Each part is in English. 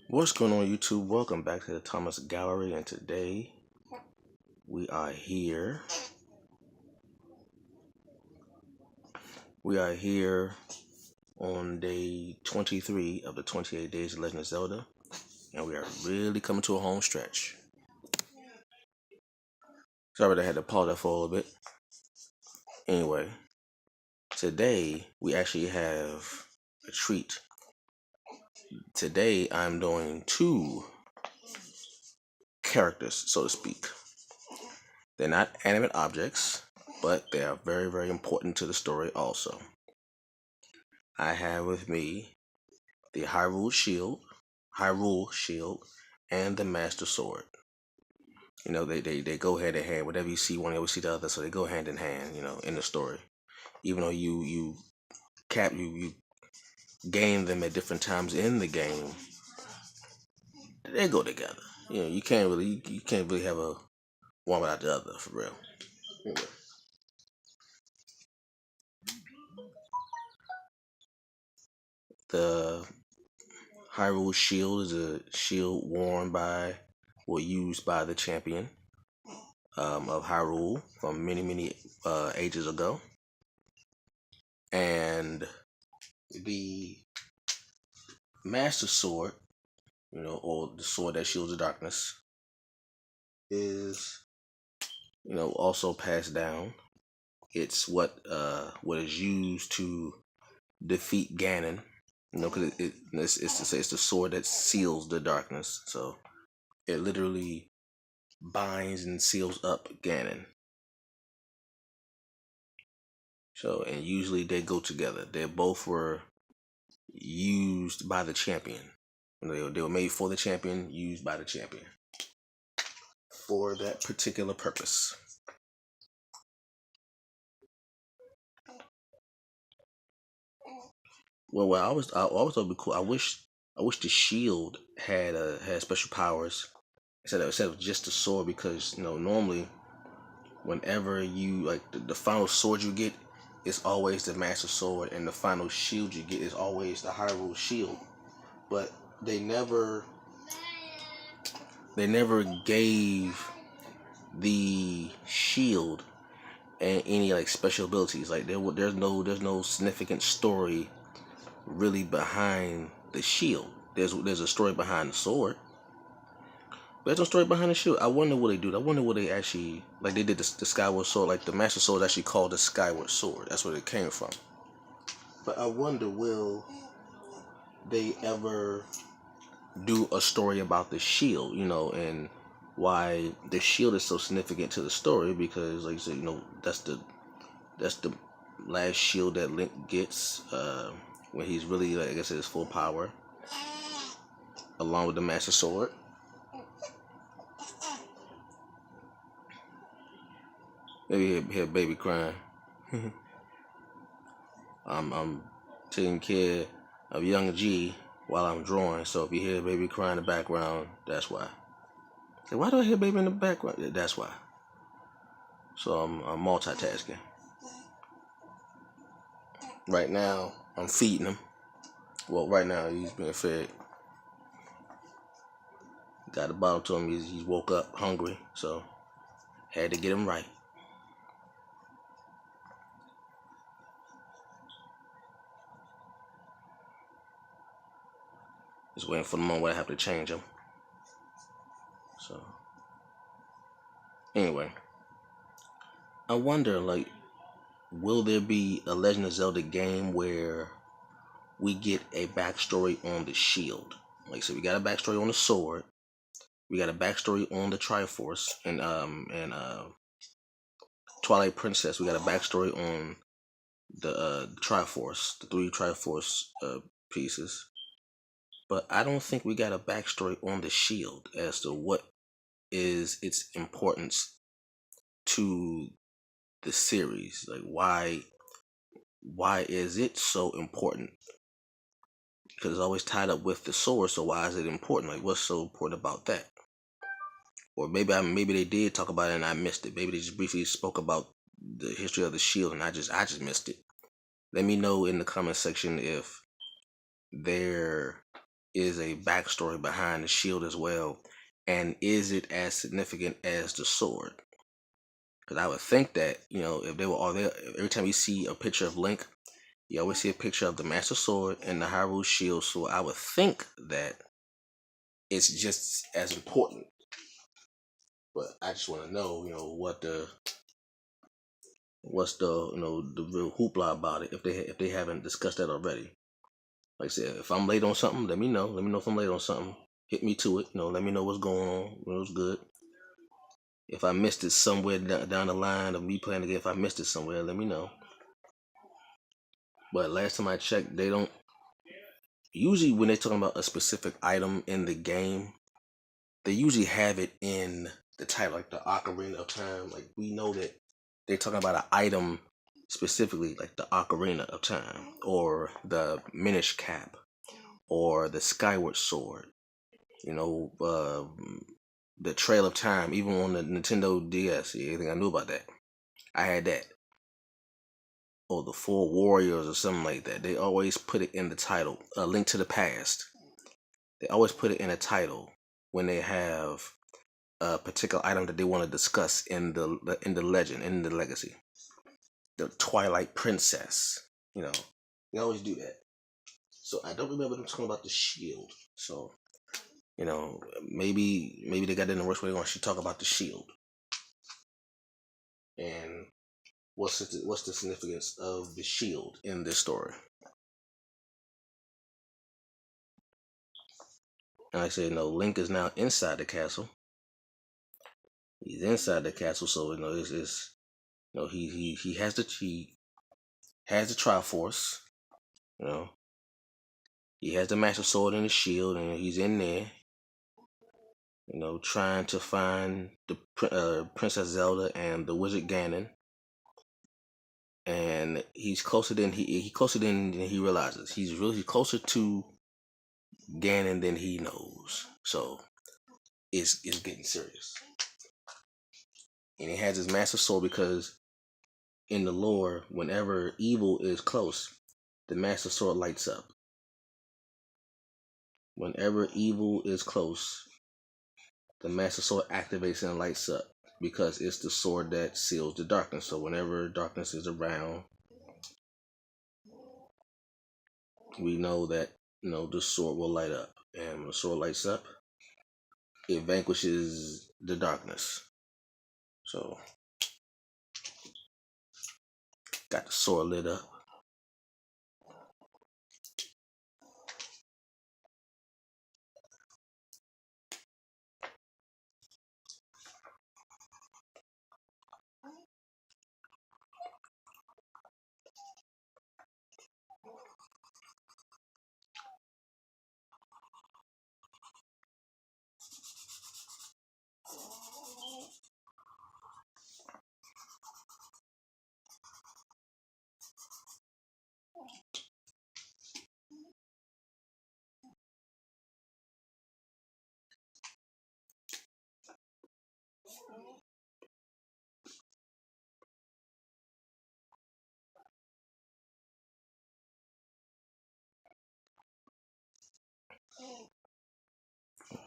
What's going on, YouTube? Welcome back to the Thomas Gallery, and today we are here. We are here on day 23 of the 28 Days of Legend of Zelda, and we are really coming to a home stretch. Sorry that I had to pause that for a little bit. Anyway, today we actually have a treat. Today I'm doing two characters, so to speak. They're not animate objects, but they are very, very important to the story also. I have with me the Hyrule Shield, and the Master Sword. You know, they go hand in hand. Whatever you see one, you always see the other, so they go hand in hand. You know, in the story. Even though you gain them at different times in the game, they go together. You know, you can't really have a one without the other for real. Anyway. The Hyrule Shield is a shield worn by or used by the champion of Hyrule from many ages ago, and the Master Sword, you know, or the sword that shields the darkness, is also passed down. It's what is used to defeat Ganon. You know, because it's the sword that seals the darkness. So it literally binds and seals up Ganon. So, and usually they go together. They both were used by the champion. They were made for the champion, used by the champion for that particular purpose. Well, I always thought it'd be cool. I wish the shield had special powers instead of just the sword, because normally whenever you like the final sword you get is always the Master Sword, and the final shield you get is always the Hyrule Shield. But they never gave the shield and any like special abilities. Like there's no significant story really behind the shield. There's a story behind the sword, but there's no story behind the shield. I wonder what they do. I wonder what they actually like. They did the Skyward Sword. Like the Master Sword is actually called the Skyward Sword. That's where it came from. But I wonder, will they ever do a story about the shield? And why the shield is so significant to the story? Because, like you said, that's the last shield that Link gets when he's really, like I said, his full power, along with the Master Sword. Maybe hear baby crying. I'm taking care of young G while I'm drawing, so if you hear baby crying in the background, that's why. Say, why do I hear baby in the background? That's why. So I'm multitasking. Right now, I'm feeding him. Well, right now he's being fed. Got a bottle to him. He woke up hungry, so had to get him right. Just waiting for the moment where I have to change him. So, anyway, I wonder, like, will there be a Legend of Zelda game where we get a backstory on the shield? Like, so we got a backstory on the sword. We got a backstory on the Triforce and Twilight Princess. We got a backstory on the Triforce, the three Triforce pieces. But I don't think we got a backstory on the shield as to what is its importance to the series. Like, why is it so important? Because it's always tied up with the sword, so why is it important? Like, what's so important about that? Or maybe they did talk about it and I missed it. Maybe they just briefly spoke about the history of the shield and I just missed it. Let me know in the comment section if there is a backstory behind the shield as well, and is it as significant as the sword? Because I would think that, if they were all there, every time you see a picture of Link, you always see a picture of the Master Sword and the Hyrule Shield. So I would think that it's just as important. But I just want to know, what's the real hoopla about it, if they haven't discussed that already. Like I said, if I'm late on something, let me know. Let me know if I'm late on something. Hit me to it. Let me know what's going on. What's good. If I missed it somewhere down the line of me playing the game, if I missed it somewhere, let me know. But last time I checked, they don't. Usually, when they're talking about a specific item in the game, they usually have it in the title, like the Ocarina of Time. Like, we know that they're talking about an item specifically, like the Ocarina of Time, or the Minish Cap, or the Skyward Sword. The Trail of Time, even on the Nintendo DS. Anything I knew about that, I had that. Or the Four Warriors or something like that. They always put it in the title. A Link to the Past. They always put it in a title when they have a particular item that they want to discuss in the legend, in the legacy. The Twilight Princess. They always do that. So I don't remember them talking about the shield. So maybe they got it in the worst way. They want to talk about the shield. And what's the significance of the shield in this story? And like I said, Link is now inside the castle. He's inside the castle, so it's he has the Triforce. He has the Master Sword and the shield, and he's in there. Trying to find the Princess Zelda and the Wizard Ganon. And he's closer than he realizes. He's really closer to Ganon than he knows. So it's getting serious. And he has his Master Sword because in the lore, whenever evil is close, the Master Sword lights up. Whenever evil is close, the Master Sword activates and lights up because it's the sword that seals the darkness. So whenever darkness is around, we know that the sword will light up. And when the sword lights up, it vanquishes the darkness. So got the sword lit up.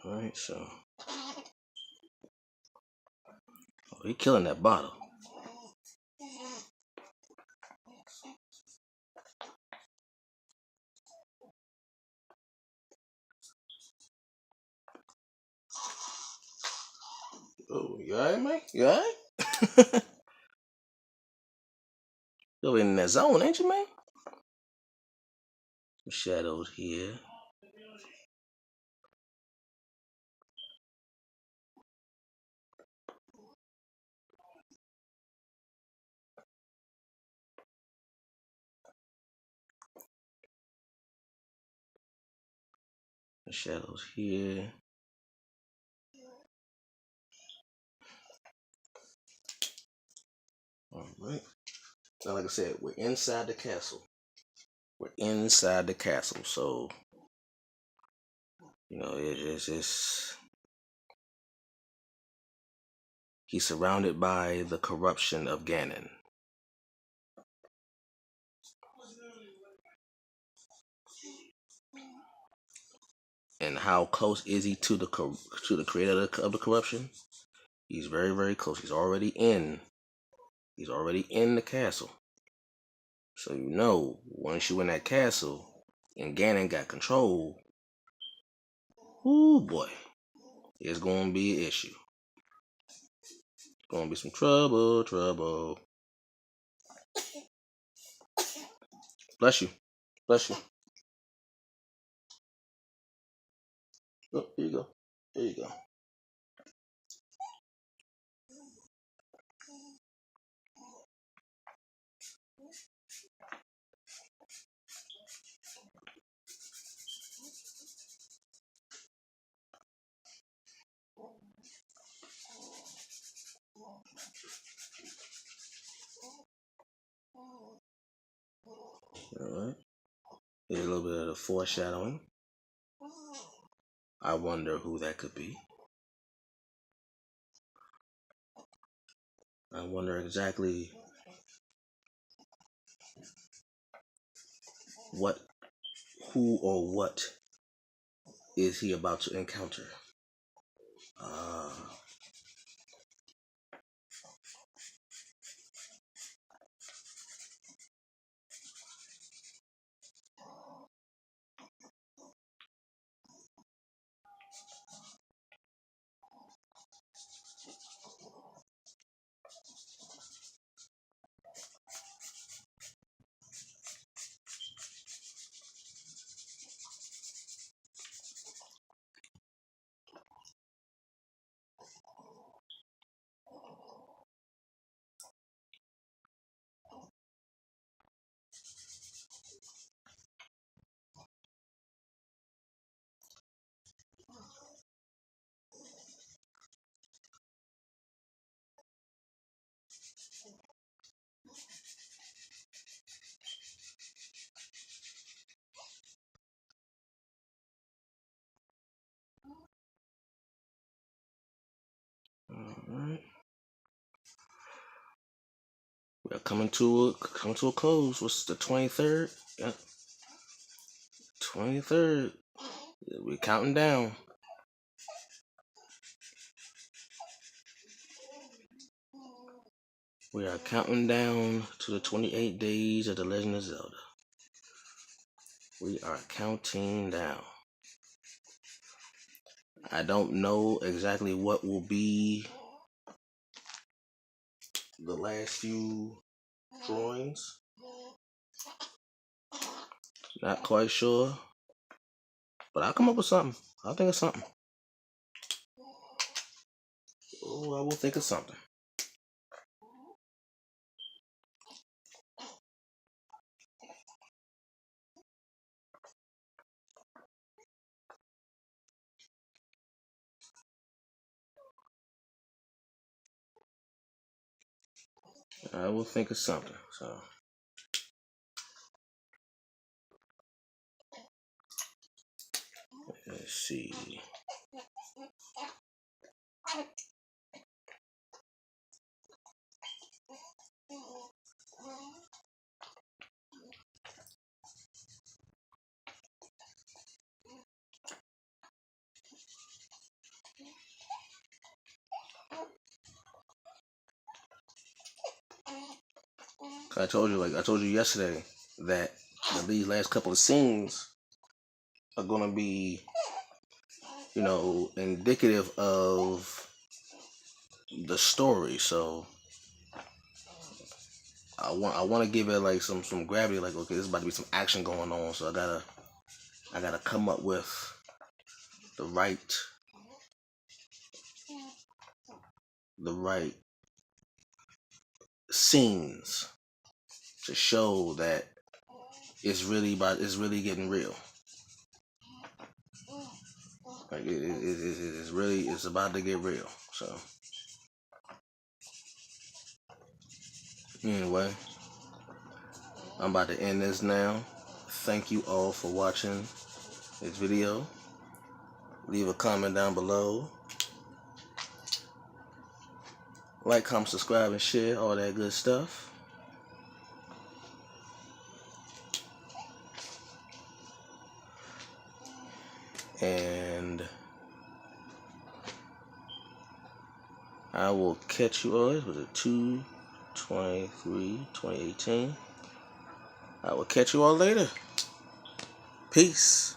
Alright, so he killing that bottle. Oh, you alright, man? You alright? You're in that zone, ain't you, man? Shadows here. The shadows here. Alright. Now, like I said, we're inside the castle. We're inside the castle, so it's he's surrounded by the corruption of Ganon. And how close is he to the creator of the corruption? He's very, very close. He's already in the castle. So once you in that castle and Ganon got control, ooh boy, it's gonna be an issue. Gonna be some trouble. Bless you. Oh, here you go. There you go. Alright. Here's a little bit of the foreshadowing. I wonder who that could be. I wonder exactly who or what is he about to encounter. Alright. We're coming to a close. What's the 23rd? Yep. 23rd. We're counting down. We are counting down to the 28 days of the Legend of Zelda. We are counting down. I don't know exactly what will be the last few drawings. Not quite sure. But I'll come up with something. I'll think of something. Oh, I will think of something. I will think of something. So let's see. I told you yesterday that these last couple of scenes are gonna be, indicative of the story. So I want to give it like some gravity. Like, okay, there's about to be some action going on. So I gotta come up with the right scenes to show that it's really getting real. Like it's about to get real. So anyway, I'm about to end this now. Thank you all for watching this video. Leave a comment down below. Like, comment, subscribe, and share, all that good stuff. And I will catch you all. Was it 2/23/2018? I will catch you all later. Peace.